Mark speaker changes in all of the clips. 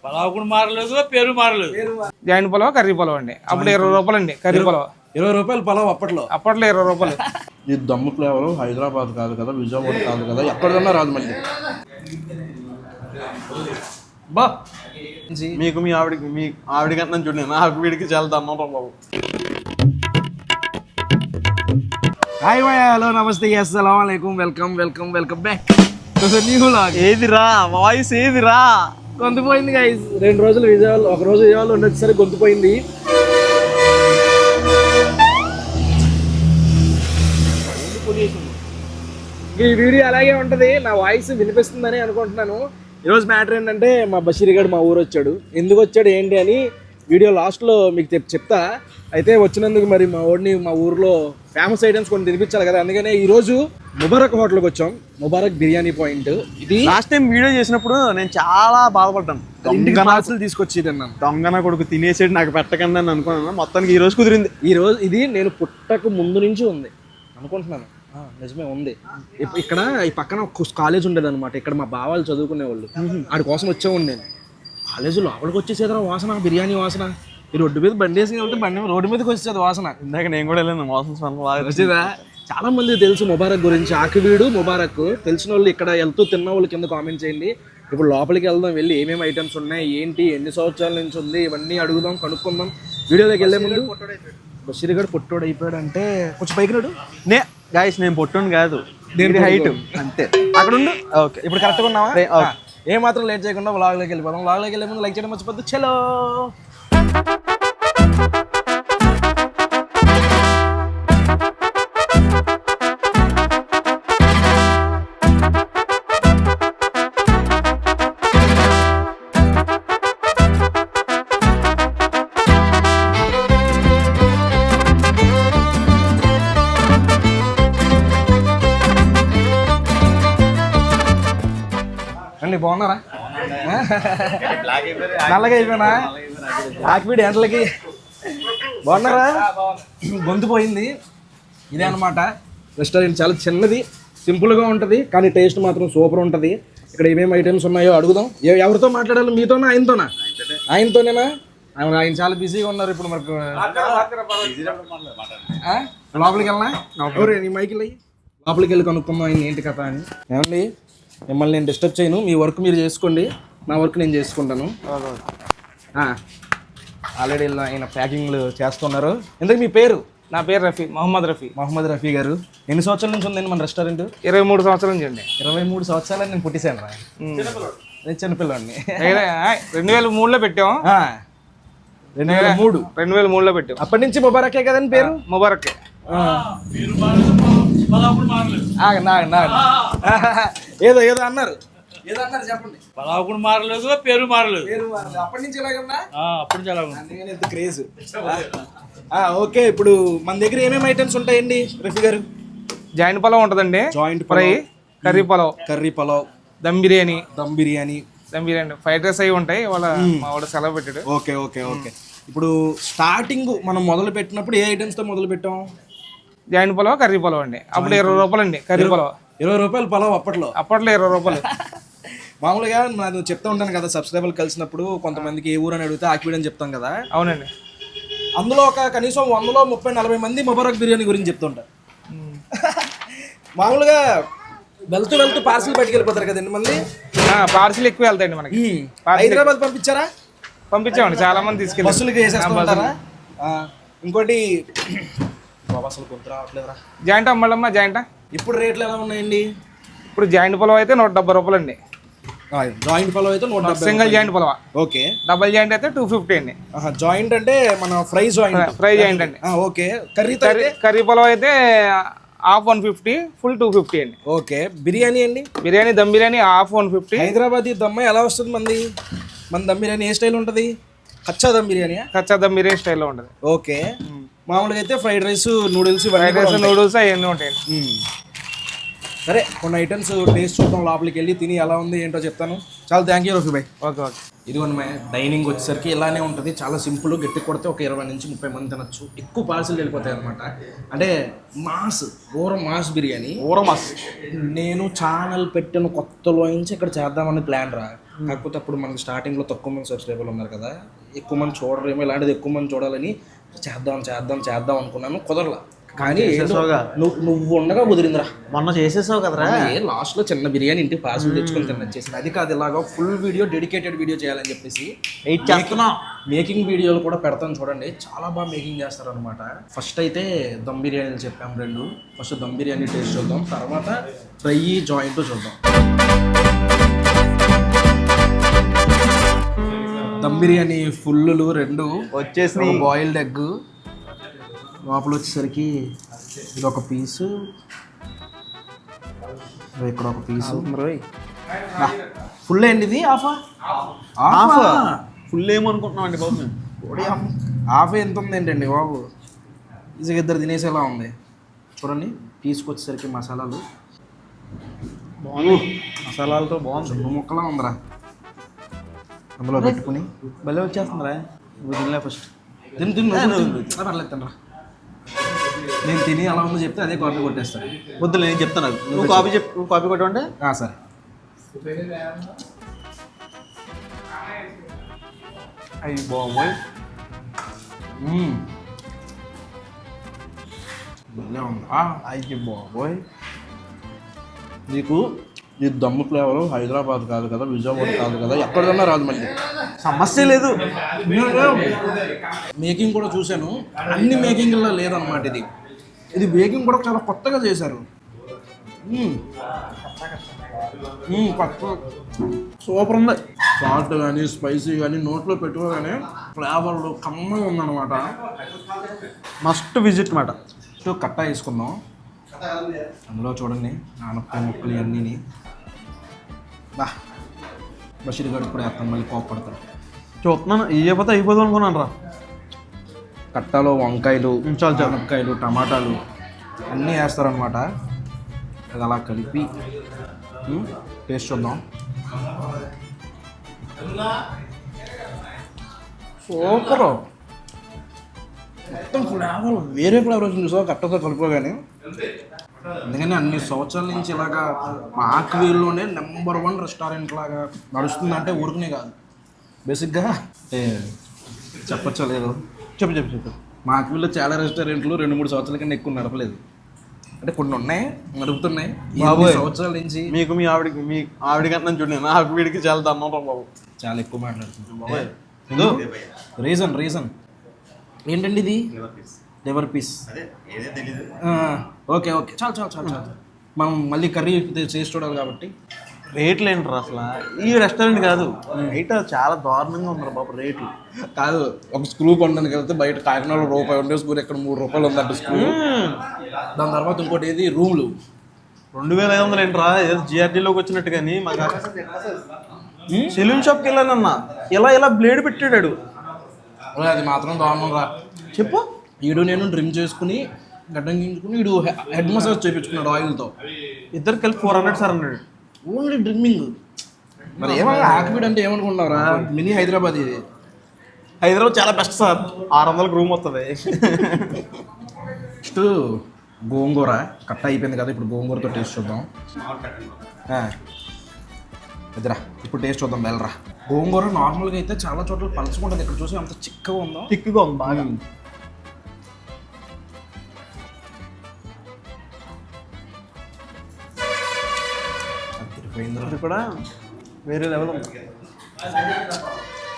Speaker 1: పలావ్ కూడా మారలేదు, పేరు మారలేదు.
Speaker 2: జాయింట్ పలావ్, కర్రీ పలావ్ అండి. అప్పుడు 20 రూపాయలు అండి కర్రీ పలావ్.
Speaker 3: 20 రూపాయలు పలావ్ అప్పట్లో
Speaker 2: 20 రూపాయలు.
Speaker 3: ఈ దమ్ము ఫ్లేవర్ హైదరాబాద్ కాదు కదా, విజయవాడ కాదు కదా, ఎక్కడికన్నా రాదు మళ్ళీ.
Speaker 2: బా
Speaker 3: మీకు మీ ఆవిడకన్నా చూడండి, నాకు వీడికి చాలా దమ్మం బాబు.
Speaker 4: హాయ్ బాయ్, హలో, నమస్తే, అస్సలాముఅలైకుం, వెల్కమ్ వెల్కమ్ వెల్కమ్ బ్యాక్.
Speaker 3: ఏదిరా వాయిస్, ఏదిరా?
Speaker 4: గొంతు పోయింది గైస్. 2 రోజులు విజయవాడ, ఒక రోజు విజయవాడలో ఉండేసరికి గొంతు పోయింది. ఈ వీడియో అలాగే ఉంటుంది, నా వాయిస్ వినిపిస్తుందని అనుకుంటున్నాను. ఈరోజు మ్యాటర్ ఏంటంటే, మా బషీర్ గారు మా ఊరు వచ్చాడు. ఎందుకు వచ్చాడు ఏంటి అని వీడియో లాస్ట్లో మీకు చెప్తా. అయితే వచ్చినందుకు మరి మా ఊరిని, మా ఊర్లో ఫేమస్ ఐటమ్స్ కొన్ని తినిపించాలి కదా, అందుకనే ఈరోజు ముబారక్ హోటల్కి వచ్చాం. ముబారక్ బిర్యానీ పాయింట్. ఇది
Speaker 3: లాస్ట్ టైం వీడియో చేసినప్పుడు నేను చాలా బాధపడ్డాను.
Speaker 4: ఇంటికి పార్సల్ తీసుకొచ్చి తిన్నాను.
Speaker 3: దొంగన కొడుకు తినేసేది నాకు పెట్టకండి అని అనుకున్నాను. మొత్తానికి ఈ రోజు కుదిరింది.
Speaker 4: ఈ రోజు ఇది నేను పుట్టక ముందు నుంచి ఉంది అనుకుంటున్నాను. నిజమే ఉంది. ఇక్కడ ఈ పక్కన ఒక కాలేజ్ ఉండేది అనమాట. ఇక్కడ మా బావాలు చదువుకునేవాళ్ళు. ఆడి కోసం వచ్చేవాడు నేను. కాలేజీ లోపలికి వచ్చేసేదా వాసన, బిర్యానీ వాసన. ఈ రోడ్డు మీద బండి వేసి కాబట్టి బండి రోడ్డు మీదకి వచ్చేది వాసన.
Speaker 3: ఇందాక నేను కూడా వెళ్ళాను, మోసం
Speaker 4: వచ్చేదా. చాలా మంది తెలుసు ముబారక్ గురించి, ఆకివీడు ముబారక్. తెలిసిన వాళ్ళు ఇక్కడ వెళ్తూ తిన్న వాళ్ళు కింద కామెంట్ చేయండి. ఇప్పుడు లోపలికి వెళ్దాం, వెళ్ళి ఏమేమి ఐటమ్స్ ఉన్నాయి, ఏంటి, ఎన్ని సంవత్సరాల నుంచి ఉంది, ఇవన్నీ అడుగుదాం, కనుక్కుందాం. వీడియోలోకి వెళ్ళే ముందు బషీర్ గారు పొట్టోడు అయిపోయాడు అంటే కొంచెం పైకి రాడు.
Speaker 3: గాయస్ నేను పొట్టుని కాదు,
Speaker 4: దేని
Speaker 3: హైట్ అంతే.
Speaker 4: అక్కడ ఉండు.
Speaker 3: ఓకే,
Speaker 4: ఇప్పుడు కరెక్ట్గా ఉన్నావా? ఏ మాత్రం లేట్ చేయకుండా వ్లాగ్లోకి వెళ్ళిపోదాం. వ్లాగ్లోకి వెళ్ళే ముందు లైక్ చేయడం మర్చిపోద్దు. చలో. అండి బాగున్నారా? నల్లగా అయిపోయినా ఆకివీడి ఎంటలకి. బాగున్నారా? గొంతు పోయింది. ఇదే అనమాట రెస్టారెంట్. చాలా చిన్నది, సింపుల్గా ఉంటుంది, కానీ టేస్ట్ మాత్రం సూపర్ ఉంటుంది. ఇక్కడ ఏమేమి ఐటమ్స్ ఉన్నాయో అడుగుదాం. ఎవరితో మాట్లాడాలి? మీతోనా, ఆయనతోనా? ఆయనతోనేనా? ఆయన చాలా బిజీగా ఉన్నారు ఇప్పుడు. మనకు లోపలికి వెళ్ళనా? నీ మైకిల్ అయ్యి లోపలికి వెళ్ళి కనుక్కుందాం ఆయన ఏంటి కథ అని. ఏమండి, మిమ్మల్ని నేను డిస్టర్బ్ చేయను. మీ వర్క్ మీరు చేసుకోండి, నా వర్క్ నేను చేసుకుంటాను. ఆల్రెడీ ఆయన ప్యాకింగ్లు చేస్తున్నారు. ఎందుకు మీ పేరు?
Speaker 2: నా పేరు రఫీ,
Speaker 4: మహమ్మద్ రఫీ గారు. ఎన్ని సంవత్సరాల నుంచి ఉందండి మన రెస్టారెంట్?
Speaker 2: 23 సంవత్సరాల నుంచి అండి.
Speaker 4: 23 సంవత్సరాలు నేను పుట్టిసాను రా. నేను చిన్నపిల్లని.
Speaker 2: 2003లో పెట్టాం. 2003లో పెట్టాం.
Speaker 4: అప్పటి నుంచి ముబారకే కదండి పేరు?
Speaker 2: ముబారక్.
Speaker 4: ఏదో ఏదో అన్నారు, ఏదో అన్నారు, చెప్పండి.
Speaker 1: పలావ్ కూడా మారలేదు, పేరు మారలేదు.
Speaker 4: అప్పటి నుంచి ఇలాగన్నా?
Speaker 1: అప్పుడు చాలా
Speaker 4: ఎంత క్రేజ్. ఓకే, ఇప్పుడు మన దగ్గర ఏమేమి ఐటమ్స్ ఉంటాయండి రఫీ గారు?
Speaker 2: జాయింట్ పలావ్ ఉంటుందండి,
Speaker 4: joint
Speaker 2: fry, curry pulao, dum biryani, fried rice అవి ఉంటాయి. వాళ్ళ మా వాడు సెలవు పెట్టాడు.
Speaker 4: Okay okay okay. ఇప్పుడు స్టార్టింగ్ మనం మొదలు పెట్టినప్పుడు ఏ ఐటమ్స్ తో మొదలు పెట్టాం?
Speaker 2: జాయింట్ పలావ్, కర్రీ పలావ్ అండి. అప్పుడు 20 రూపాయలు అండి కర్రీ పలావ్.
Speaker 4: 20 రూపాయలు పలావ్ అప్పట్లో
Speaker 2: 20 రూపాయలు.
Speaker 4: మామూలుగా నేను చెప్తా ఉంటాను కదా, సబ్స్క్రైబర్లు కలిసినప్పుడు కొంతమందికి ఏ ఊరు అని అడిగితే ఆకివీడు అని చెప్తాం కదా.
Speaker 2: అవునండి.
Speaker 4: అందులో ఒక కనీసం 100లో 30-40 మంది ముబారక్ బిర్యానీ గురించి చెప్తుంటారు. మామూలుగా వెళ్తూ పార్సిల్ పట్టుకెళ్ళిపోతారు కదా ఎన్ని మంది?
Speaker 2: పార్సిల్ ఎక్కువ వెళ్తాయండి మనకి.
Speaker 4: హైదరాబాద్ పంపించారా?
Speaker 2: పంపించామండి, చాలా మంది తీసుకెళ్ళి
Speaker 4: బస్సులకి వేసేస్తారా? ఇంకోటి అసలు కొంత రావట్లేదురా.
Speaker 2: Joint అమ్మడమ్మా joint.
Speaker 4: ఇప్పుడు రేట్లు ఎలా ఉన్నాయండి?
Speaker 2: ఇప్పుడు జాయింట్ పలావ్ అయితే 170 రూపాయలు అండి.
Speaker 4: జాయింట్ పలావ్ అయితే 170.
Speaker 2: Single joint pulao.
Speaker 4: Okay.
Speaker 2: Double joint అయితే 250 అండి.
Speaker 4: జాయింట్ అంటే మన ఫ్రై జాయింట్
Speaker 2: అండి.
Speaker 4: ఓకే.
Speaker 2: కర్రీ పలావ్ అయితే హాఫ్ 150, ఫుల్ 250 అండి.
Speaker 4: ఓకే. బిర్యానీ అండి?
Speaker 2: బిర్యానీ దమ్ బిర్యానీ హాఫ్ 150.
Speaker 4: హైదరాబాదీ దమ్ ఎలా వస్తుంది మన దమ్ బిర్యానీ ఏ స్టైల్ ఉంటుంది? కచ్చా దమ్ బిర్యానీ
Speaker 2: స్టైల్లో ఉంటుంది.
Speaker 4: ఓకే. మామూలుగా అయితే ఫ్రైడ్ రైస్, నూడిల్స్
Speaker 2: అవన్నీ ఉంటాయండి.
Speaker 4: సరే, కొన్ని ఐటమ్స్ టేస్ట్ చూద్దాం. లోపలికి వెళ్ళి తిని ఎలా ఉంది ఏంటో చెప్తాను. చాలా thank you Rafi Bhai.
Speaker 2: Okay okay.
Speaker 4: ఇదిగోండి మా డైనింగ్ వచ్చేసరికి ఇలానే ఉంటుంది, చాలా సింపుల్. గట్టి కొడితే ఒక 20 నుంచి 30 మంది తినచ్చు. ఎక్కువ పార్సిల్ వెళ్ళిపోతాయి అనమాట. అంటే మాస్ మాస్ బిర్యానీ
Speaker 3: ఊరమాస్.
Speaker 4: నేను ఛానల్ పెట్టిన కొత్తలో నుంచి ఇక్కడ చేద్దామని ప్లాన్ రా. కాకపోతే అప్పుడు మనకి స్టార్టింగ్లో తక్కువ మంది సబ్స్క్రైబర్లు ఉన్నారు కదా, ఎక్కువ మంది చూడరేమో, ఇలాంటిది ఎక్కువ మంది చూడాలని చేద్దాం అనుకున్నాను. కుదరలా. కానీ నువ్వు ఉండగా కుదిరిందిరా.
Speaker 3: మొన్న చేసేసావు కదరా.
Speaker 4: లాస్ట్లో చిన్న బిర్యానీ ఇంటికి పార్సల్ తెచ్చుకొని తినచ్చేసింది. అది కాదు, ఇలాగా ఫుల్ వీడియో డెడికేటెడ్ వీడియో చేయాలని చెప్పేసి మేకింగ్ వీడియోలు కూడా పెడతాను చూడండి. చాలా బాగా మేకింగ్ చేస్తారు అనమాట. ఫస్ట్ అయితే దమ్ బిర్యానీలు చెప్పాము 2. ఫస్ట్ దమ్ బిర్యానీ టేస్ట్ చూద్దాం, తర్వాత ఫ్రై జాయింట్ చూద్దాం. దమ్ బిర్యానీ ఫుల్లు 2 వచ్చేసి, బాయిల్డ్ ఎగ్ లోపల వచ్చేసరికి ఇది ఒక పీసు, ఇక్కడ ఒక పీసు. ఫుల్ ఏంటి ఇది?
Speaker 3: ఫుల్ ఏమనుకుంటున్నాం అండి బాబు మేము.
Speaker 4: హాఫ్ ఎంత ఉంది ఏంటండి బాబు? ఈజీగా 2 తినేసేలా ఉంది. చూడండి పీస్కి వచ్చేసరికి మసాలాలు
Speaker 3: బాగుంది, మసాలాలతో బాగుంది.
Speaker 4: 2 ముక్కలా ఉందిరా. అందులో పెట్టుకుని
Speaker 3: భలే వచ్చేస్తుందిరా. నువ్వు తినలే ఫస్ట్.
Speaker 4: పర్లేదు తినరా. నేను తిని అలా ఉందో చెప్తే అదే కాపీ కొట్టేస్తాను.
Speaker 3: వద్దు నేను చెప్తాను. నువ్వు కాపీ కొట్టమంటే
Speaker 4: సరే.
Speaker 3: అయ్యి బాబోయ్,
Speaker 4: భలే ఉంది.
Speaker 3: అయ్యి బాబోయ్.
Speaker 4: నీకు ఈ దమ్ము ఫ్లేవర్ హైదరాబాద్ కాదు కదా, విజయవాడ కాదు కదా, ఎక్కడికన్నా రాదు. మళ్ళీ
Speaker 3: సమస్య లేదు.
Speaker 4: మేకింగ్ కూడా చూశాను, అన్ని మేకింగ్లో లేదన్నమాట. ఇది మేకింగ్ కూడా చాలా కొత్తగా చేశారు. సూపర్ ఉంది. సాల్ట్ కానీ స్పైసీ కానీ నోట్లో పెట్టుకోగానే ఫ్లేవర్లు కమ్మగా ఉందన్నమాట.
Speaker 3: మస్ట్ విజిట్ మాట.
Speaker 4: కట్ట వేసుకుందాం. అందులో చూడండి నానపకాయ ముక్కలు ఇవన్నీ. బషీర్ గారు ఇప్పుడు వేస్తాను, మళ్ళీ కోపడతాడు.
Speaker 3: చూస్తున్నాను, అయిపోదు అనుకున్నాను రా.
Speaker 4: కట్టలో వంకాయలు, మునక్కాయలు, టమాటాలు అన్నీ వేస్తారనమాట. అది అలా కలిపి టేస్ట్ చూద్దాం. సూపర్. మొత్తం ఫ్లేవర్ వేరే ఫ్లేవర్ వచ్చింది చూసా కట్టతో కలుపుకోగానే. అందుకని అన్ని సంవత్సరాల నుంచి ఇలాగా మా ఆక్వీల్లోనే నెంబర్ 1 రెస్టారెంట్ లాగా నడుస్తుందంటే ఊరికనే కాదు, బేసిక్గా చెప్పచ్చో లేదు. చెప్పు. మా ఆక్వీల్లో చాలా రెస్టారెంట్లు 2-3 సంవత్సరాల కన్నా ఎక్కువ నడపలేదు. అంటే కొన్ని ఉన్నాయి, నడుపుతున్నాయి. 20 సంవత్సరాల నుంచి
Speaker 3: మీ ఆవిడకన్నా చూడండి, నాకు వీడికి చాలా దమ్మం బాబు.
Speaker 4: చాలా ఎక్కువ మాట్లాడుతుంది. రీజన్ ఏంటండి ఇది? Liver piece. ఓకే చాలు. మనం మళ్ళీ కర్రీ చేసి చూడాలి కాబట్టి.
Speaker 3: రేట్లు ఏంటారు అసలు? ఈ రెస్టారెంట్ కాదు, బయట చాలా దారుణంగా ఉన్నారు బాబు రేట్లు.
Speaker 4: కాదు, ఒక స్క్రూ కొనడానికి వెళ్తే బయట కాకినాడలో రూపాయి ఉండే స్క్రూ ఇక్కడ 3 రూపాయలు ఉందంట స్క్రూ. దాని తర్వాత ఇంకోటి ఏది, రూమ్లు
Speaker 3: 2500 ఏంట్రా? ఏదో జిఆర్టీలోకి వచ్చినట్టు. కానీ మాకు సెలూన్ షాప్కి వెళ్ళానన్నా, ఇలా బ్లేడ్ పెట్టాడు.
Speaker 4: అది మాత్రం దారుణం రా.
Speaker 3: చెప్పు.
Speaker 4: నేను డ్రిమ్ చేసుకుని గడ్డం గించుకుని హెడ్ మసాజ్ చేయించుకున్నాడు ఆయిల్తో.
Speaker 3: ఇద్దరు కలిపి 400 సార్ అన్నాడు.
Speaker 4: ఓన్లీ డ్రిమ్మింగ్. మరి ఏమన్నా ఆక్విడ్ అంటే ఏమనుకుంటున్నారా? మినీ హైదరాబాద్ ఇది.
Speaker 3: హైదరాబాద్ చాలా బెస్ట్ సార్. 600కి రూమ్ వస్తుంది.
Speaker 4: నెక్స్ట్ గోంగూర కట్ట అయిపోయింది కదా, ఇప్పుడు గోంగూరతో టేస్ట్ చూద్దాం. ఎదురా ఇప్పుడు టేస్ట్ చూద్దాం. వెళ్ళరా. గోంగూర నార్మల్గా అయితే చాలా చోట్ల పలుచుకుంటుంది, ఇక్కడ చూసి అంత చిక్కగా ఉందో.
Speaker 3: చిక్కగా ఉంది బాగా. ఇది కూడా వేరే లెవెల్ ఉంది.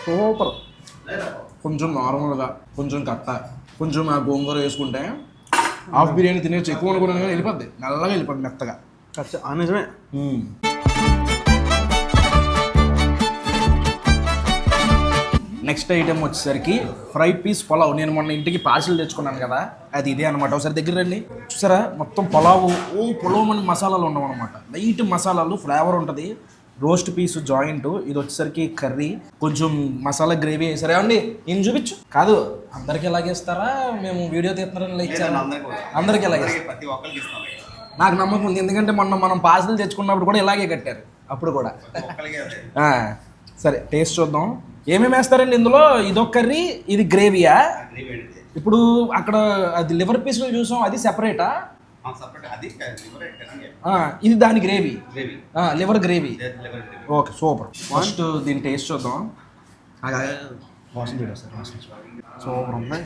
Speaker 4: సూపర్. కొంచెం నార్మల్గా, కొంచెం కట్ట, కొంచెం ఆ గోంగూర వేసుకుంటే హాఫ్ బిర్యానీ తినేసి ఎక్కువ అనుకున్నాను కానీ వెళ్ళిపోద్ది, నల్లగా వెళ్ళిపోద్ది మెత్తగా.
Speaker 3: నిజమే.
Speaker 4: నెక్స్ట్ ఐటెం వచ్చేసరికి ఫ్రై పీస్ పులావ్. నేను మొన్న ఇంటికి పార్సిల్ తెచ్చుకున్నాను కదా, అది ఇదే అనమాట. ఒకసారి దగ్గర రండి. చూసారా, మొత్తం పులావు అని మసాలాలు ఉండవు అనమాట. లైట్ మసాలాలు, ఫ్లేవర్ ఉంటుంది. రోస్ట్ పీసు జాయింట్. ఇది వచ్చేసరికి కర్రీ, కొంచెం మసాలా గ్రేవీ వేసారా అండి. నేను చూపించు. కాదు, అందరికి ఎలాగేస్తారా? మేము వీడియో తీస్తున్నారని లైక్ అందరికి ఎలాగేస్తారు? నాకు నమ్మకం ఉంది, ఎందుకంటే మొన్న మనం పార్సిల్ తెచ్చుకున్నప్పుడు కూడా ఇలాగే కట్టారు. అప్పుడు కూడా సరే టేస్ట్ చూద్దాం. ఏమేమి వేస్తారండి ఇందులో? ఇదొక కర్రీ, ఇది గ్రేవీయా? ఇప్పుడు అక్కడ అది లివర్ పీస్లో చూసాం, అది సెపరేటా? ఇది దాని gravy, liver gravy. Okay super. First దీని టేస్ట్ చూద్దాం. వాసన చూడ సార్, వాసన సూపర్ ఉంది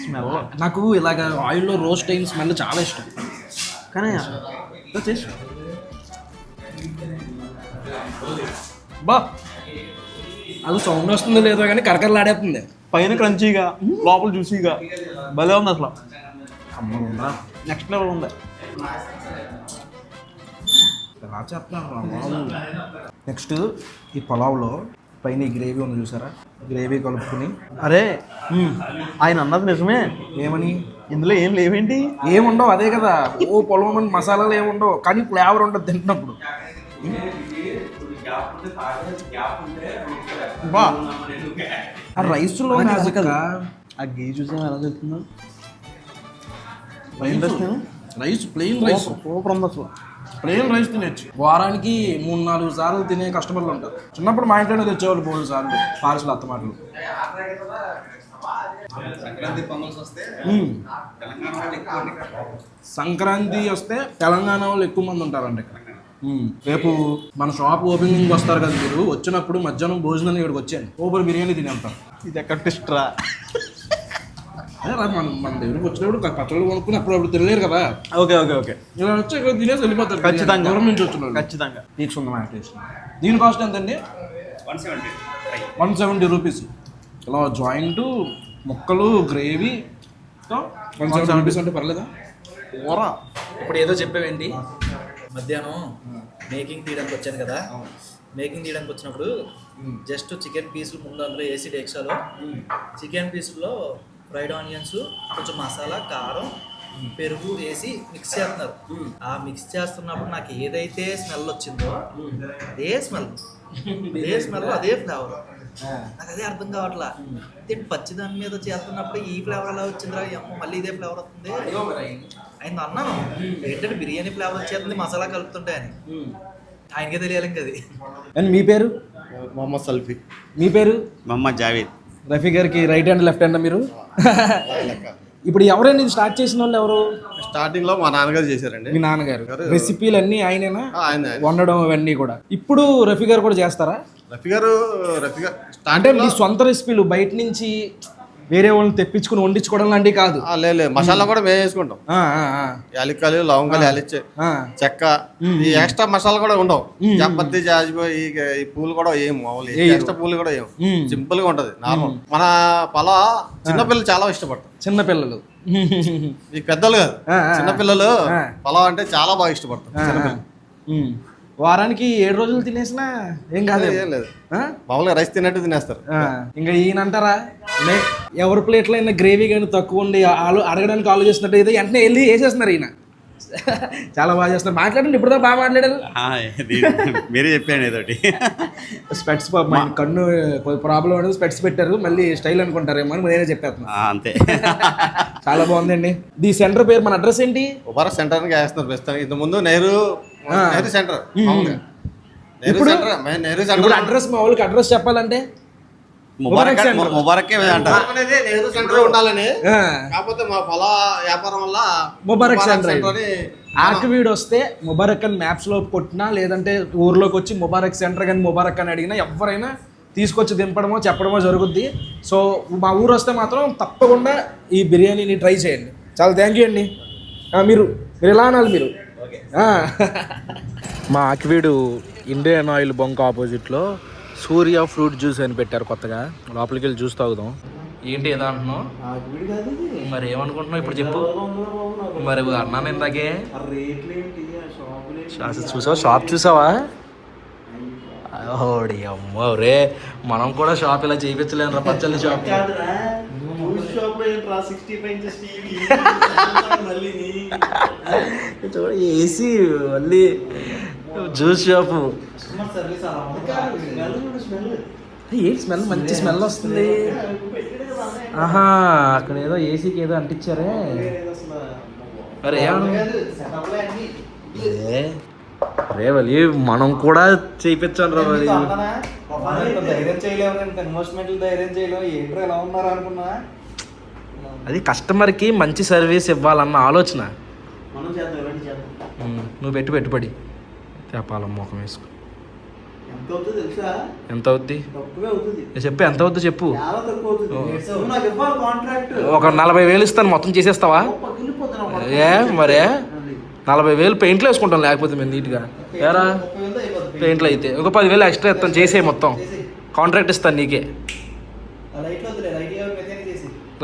Speaker 4: స్మెల్. నాకు ఇలాగ ఆయిల్లో రోస్ట్ అయిన స్మెల్ చాలా ఇష్టం. కానీ టేస్ట్ బా, అది సౌండ్ వస్తుందో లేదో కానీ కరకరలాడేస్తుంది.
Speaker 3: పైన క్రంచీగా, లోపల జ్యూసీగా భలే ఉంది అసలు. నెక్స్ట్ లెవెల్ ఉంది.
Speaker 4: ఎలా చెప్తాను. నెక్స్ట్ ఈ పలావ్లో పైన ఈ గ్రేవీ ఉంది చూసారా, గ్రేవీ కలుపుకుని.
Speaker 3: అరే ఆయన అన్నది నిజమే.
Speaker 4: ఏమని?
Speaker 3: ఇందులో ఏం లేవేంటి?
Speaker 4: ఏముండవు, అదే కదా. ఓ పొలం మసాలాలు ఏముండవు, కానీ ఫ్లేవర్ ఉంటుంది తింటున్నప్పుడు.
Speaker 3: బా,
Speaker 4: ఆ రైస్లో
Speaker 3: ఆ గీ చూసా ఎలా చెప్తుందో.
Speaker 4: రైస్ ప్లెయిన్ రైస్
Speaker 3: సూపర్ ఉంది అసలు.
Speaker 4: ప్లెయిన్ రైస్ తినచ్చు. వారానికి 3-4 సార్లు తినే కస్టమర్లు ఉంటారు. చిన్నప్పుడు మా ఇంట్లోనే తెచ్చేవాళ్ళు 3 సార్లు పార్సల్ అత్తమాటలు. సంక్రాంతి వస్తే తెలంగాణ వాళ్ళు ఎక్కువ మంది ఉంటారండి ఇక్కడ. రేపు మన షాప్ ఓపెనింగ్ వస్తారు కదా మీరు, వచ్చినప్పుడు మధ్యాహ్నం భోజనం ఇక్కడికి వచ్చాను, సూపర్ బిర్యానీ తినేస్తాం.
Speaker 3: ఇది ఎక్కడ టెస్ట్ రా.
Speaker 4: అదే రా, మన దగ్గరికి వచ్చినప్పుడు పచ్చళ్ళు కొనుక్కుని అప్పుడు తినలేరు కదా.
Speaker 3: Okay okay okay.
Speaker 4: ఇలా వచ్చి ఇక్కడ తినేసి వెళ్ళిపోతారు.
Speaker 3: ఖచ్చితంగా
Speaker 4: దూరం నుంచి వచ్చిన
Speaker 3: ఖచ్చితంగా
Speaker 4: తీసుకుందాం. టేస్ట్ దీని కాస్ట్ ఎంతండి? 170 రూపీస్. ఇలా జాయింట్ ముక్కలు గ్రేవీ 170 రూపీస్ అంటే పర్లేదా?
Speaker 3: ఓరా.
Speaker 1: ఇప్పుడు ఏదో చెప్పావేంటి? మధ్యాహ్నం మేకింగ్ తీయడానికి వచ్చాను కదా, మేకింగ్ తీయడానికి వచ్చినప్పుడు జస్ట్ చికెన్ పీసులు ముందు అందులో వేసి డేక్షాలో చికెన్ పీసుల్లో ఫ్రైడ్ ఆనియన్స్, కొంచెం మసాలా, కారం, పెరుగు వేసి మిక్స్ చేస్తున్నారు. ఆ మిక్స్ చేస్తున్నప్పుడు నాకు ఏదైతే స్మెల్ వచ్చిందో అదే స్మెల్, అదే ఫ్లేవర్. నాకు అదే అర్థం కావట్లా. పచ్చి దాని మీద చేస్తున్నప్పుడు ఈ ఫ్లేవర్ ఎలా వచ్చిందిరా, మళ్ళీ ఇదే ఫ్లేవర్ వస్తుంది. ఆయన అన్నాను ఏంటంటే బిర్యానీ ఫ్లేవర్ వచ్చేస్తుంది మసాలా కలుపుతుంటే అని. ఆయనకే తెలియాలి ఇంకా అది.
Speaker 4: అండ్ మీ పేరు?
Speaker 3: మొహమ్మద్ సల్ఫీ.
Speaker 4: మీ పేరు?
Speaker 5: మహమ్మద్ జావేద్.
Speaker 4: రఫీ గారికి రైట్ హ్యాండ్ లెఫ్ట్ హ్యాండ్ మీరు? ఇప్పుడు ఎవరైనా ఇది స్టార్ట్ చేసిన వాళ్ళు ఎవరు?
Speaker 5: స్టార్టింగ్ లో మా నాన్నగారు చేశారండి.
Speaker 4: మీ నాన్నగారు. రెసిపీలు అన్నీ ఆయనేనా
Speaker 5: ఆయన
Speaker 4: వండడం అవన్నీ కూడా? ఇప్పుడు రఫీ గారు కూడా చేస్తారా?
Speaker 5: రఫీ గారు
Speaker 4: అంటే మీ సొంత రెసిపీలు బయట నుంచి వేరే వాళ్ళని తెప్పించుకుని వండించుకోవడం లాంటివి కాదు?
Speaker 5: లేదు, మసాలా కూడా మేము వేసుకుంటాం. యాలక్కాయలు, లవంగాలు, యాలిచ్చే, చెక్క, ఈ ఎక్స్ట్రా మసాలా కూడా ఉండవు. చప్పత్తి, జాజిపోయి ఈ పూలు కూడా ఏం మామూలు ఎక్స్ట్రా పూలు కూడా ఏం, సింపుల్ గా ఉంటది నార్మల్. మన పలా చిన్నపిల్లలు చాలా ఇష్టపడతారు.
Speaker 4: చిన్నపిల్లలు,
Speaker 5: ఈ పెద్దలు కాదు, చిన్నపిల్లలు పలావ్ అంటే చాలా బాగా ఇష్టపడతారు. చిన్నపిల్లలు
Speaker 4: వారానికి 7 రోజులు తినేసినా ఏం కాదు.
Speaker 5: ఏం లేదు, మామూలుగా రైస్ తిన్నట్టు తినేస్తారు.
Speaker 4: ఇంకా ఈయన అంటారా, ఎవరి ప్లేట్లో అయినా గ్రేవీ కానీ తక్కువ ఉండి అడగడానికి ఆలోచిస్తున్నట్టు ఏదో వెంటనే వెళ్ళి వేసేస్తున్నారు ఈయన. చాలా బాగా చేస్తున్నారు. మాట్లాడండి, ఇప్పుడు బాగా మాట్లాడారు.
Speaker 5: మీరే చెప్పాను ఏదోటి.
Speaker 4: స్పెట్స్ కన్ను ప్రాబ్లం అనేది స్పెట్స్ పెట్టారు, మళ్ళీ స్టైల్ అనుకుంటారేమో అని నేనే చెప్పేస్తున్నా.
Speaker 5: అంతే.
Speaker 4: చాలా బాగుందండి. ఈ సెంటర్ పేరు, మన అడ్రస్ ఏంటి?
Speaker 5: ముబారక్ సెంటర్ వేస్తున్నారు ప్రస్తుతం. ఇంత ముందు నెహ్రూ సెంటర్.
Speaker 4: ఇప్పుడు అడ్రస్ మా వాళ్ళకి అడ్రస్ చెప్పాలంటే
Speaker 5: ముబారక్ అంటారు. నెహ్రూ సెంటర్ ఉండాలని, కాకపోతే మా పొల వ్యాపారం వల్ల
Speaker 4: ముబారక్ సెంటర్. ఆర్కివీడ్ వస్తే ముబారక్ అని మ్యాప్స్ లో కొట్టినా, లేదంటే ఊర్లోకి వచ్చి ముబారక్ సెంటర్ కానీ ముబారక్ అని అడిగినా ఎవరైనా తీసుకొచ్చి దింపడమో చెప్పడమో జరుగుద్ది. సో మా ఊరు వస్తే మాత్రం తప్పకుండా ఈ బిర్యానీని ట్రై చేయండి. చాలా థ్యాంక్ యూ అండి. మీరు ఎలా అనాలి మీరు? మా ఆకివీడు ఇండియన్ ఆయిల్ బంక్ ఆపోజిట్లో సూర్య ఫ్రూట్ జ్యూస్ అని పెట్టారు కొత్తగా. లోపలికి వెళ్ళి జ్యూస్ తాగుదాం. ఏంటి ఏదో అంటున్నావు? మరి ఏమనుకుంటున్నావు ఇప్పుడు చెప్పు. మరి అన్నాను ఇందాకే. చూసావా, షాప్ చూసావా? ఓడి అమ్మో రే, మనం కూడా షాప్ ఇలా చేయించలేను. పచ్చళ్ళ షాప్ ఏసీ, మళ్ళీ జ్యూస్ షాపు. ఏంటి స్మెల్? మంచి స్మెల్ వస్తుంది. ఆహా, అక్కడ ఏదో ఏసీకి ఏదో అంటించారే. అరే రే వలి, మనం కూడా చేయించాను రా. మరి ధైర్యం చేయలేము, ఇన్వెస్ట్మెంట్లు ధైర్యం చేయలేము. ఏంటో ఎలా ఉన్నారు అనుకున్నా.
Speaker 2: అది కస్టమర్కి మంచి సర్వీస్ ఇవ్వాలన్న ఆలోచన.
Speaker 3: మనం చేద్దాం, ఇవన్నీ చేద్దాం.
Speaker 2: నువ్వు పెట్టుబడి తేపాలం మొఖం వేసుకో.
Speaker 3: ఎంత అవుతుందో తెలుసా?
Speaker 2: ఎంత అవుద్ది
Speaker 3: తక్కువే అవుతుంది.
Speaker 2: చెప్పు, ఎంత అవుద్దో చెప్పు.
Speaker 3: చాలా తక్కువ అవుతుంది. నువ్వు నాకు ఇవ్వాలి కాంట్రాక్ట్.
Speaker 2: ఒక 40,000 ఇస్తాను, మొత్తం చేసేస్తావా? ఏ మరే 40,000 పెయింట్లు వేసుకుంటాం, లేకపోతే మేము నీట్గా ఏరా పెయింట్లు అయితే ఒక 10,000 ఎక్స్ట్రా ఇస్తాను, చేసే మొత్తం కాంట్రాక్ట్ ఇస్తాను నీకే.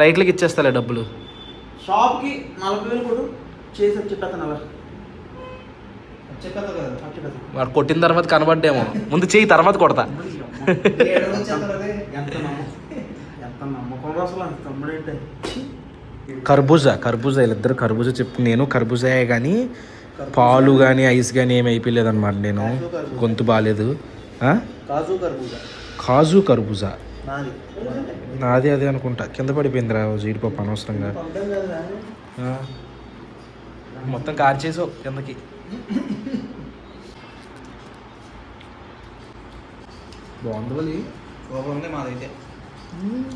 Speaker 2: లైట్లకి ఇచ్చేస్తాలే డబ్బులు.
Speaker 3: షాప్కి 40,000 కొడు చేసి చెప్పేస్తాను. అలా
Speaker 2: వాడు కొట్టిన తర్వాత కనబడ్డేమో, ముందు చెయ్యి తర్వాత కొడతా.
Speaker 3: ఎంత నమ్మకం అసలు అంత తమ్ముడేంటే.
Speaker 2: కర్బూజా వీళ్ళిద్దరు కర్బూజా చెప్పు. నేను కర్బూజాయే కానీ పాలు కానీ ఐస్ కానీ ఏమి అయిపోయలేదు అనమాట. నేను గొంతు బాగాలేదు. కాజు కర్బూజా నాది అదే అనుకుంటా, కింద పడిపోయిందిరా జీడిపప్పు అనవసరంగా. మొత్తం కార్ చేసావు కిందకి. బాగుంది.
Speaker 4: మాదైతే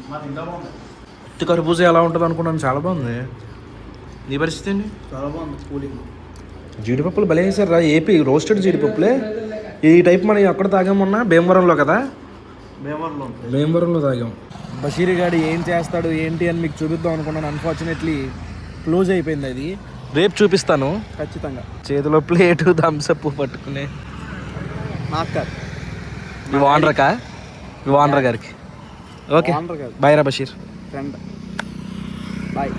Speaker 4: మాది ఇంకా బాగుంది.
Speaker 2: ఉత్తి కర్బూజా ఎలా ఉంటుంది అనుకున్నాను, చాలా బాగుంది. నీ పరిస్థితి ఏంటి?
Speaker 4: చాలా బాగుంది. కూలింగ్
Speaker 2: జీడిపప్పులు భలే వేసారు రా, ఏపీ రోస్టెడ్ జీడిపప్పులే. ఈ టైప్ మనం ఎక్కడ తాగామన్నా భీమవరంలో కదా, భీమవరంలో తాగాం.
Speaker 4: బషీర్ గారు ఏం చేస్తాడు ఏంటి అని మీకు చూపిద్దాం అనుకున్నాను. అన్ఫార్చునేట్లీ క్లోజ్ అయిపోయింది అది.
Speaker 2: రేపు చూపిస్తాను
Speaker 4: ఖచ్చితంగా.
Speaker 2: చేతిలో ప్లేటు థమ్స్అప్ పట్టుకునే
Speaker 4: నాకు కాదు,
Speaker 2: మీ ఓనర్ గారికి. ఓకే బాయ్ రా బషీర్.
Speaker 4: Friend bye.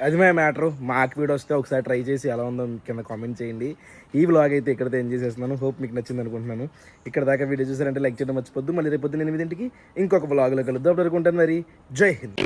Speaker 4: అది మా మ్యాటరు. మా వీడియో వస్తే ఒకసారి ట్రై చేసి ఎలా ఉందో కింద కామెంట్ చేయండి. ఈ వ్లాగ్ అయితే ఇక్కడైతే ఎంజాయ్ చేస్తున్నాను. హోప్ మీకు నచ్చింది అనుకుంటున్నాను. ఇక్కడ దాకా వీడియో చూసారంటే లైక్ చేయడం మర్చిపోద్దు. మళ్ళీ రేపు పొద్దున్న 8 ఇంకొక వ్లాగ్లో కలుద్దాం. అప్పుడు అనుకుంటాను మరి. జై హింద్.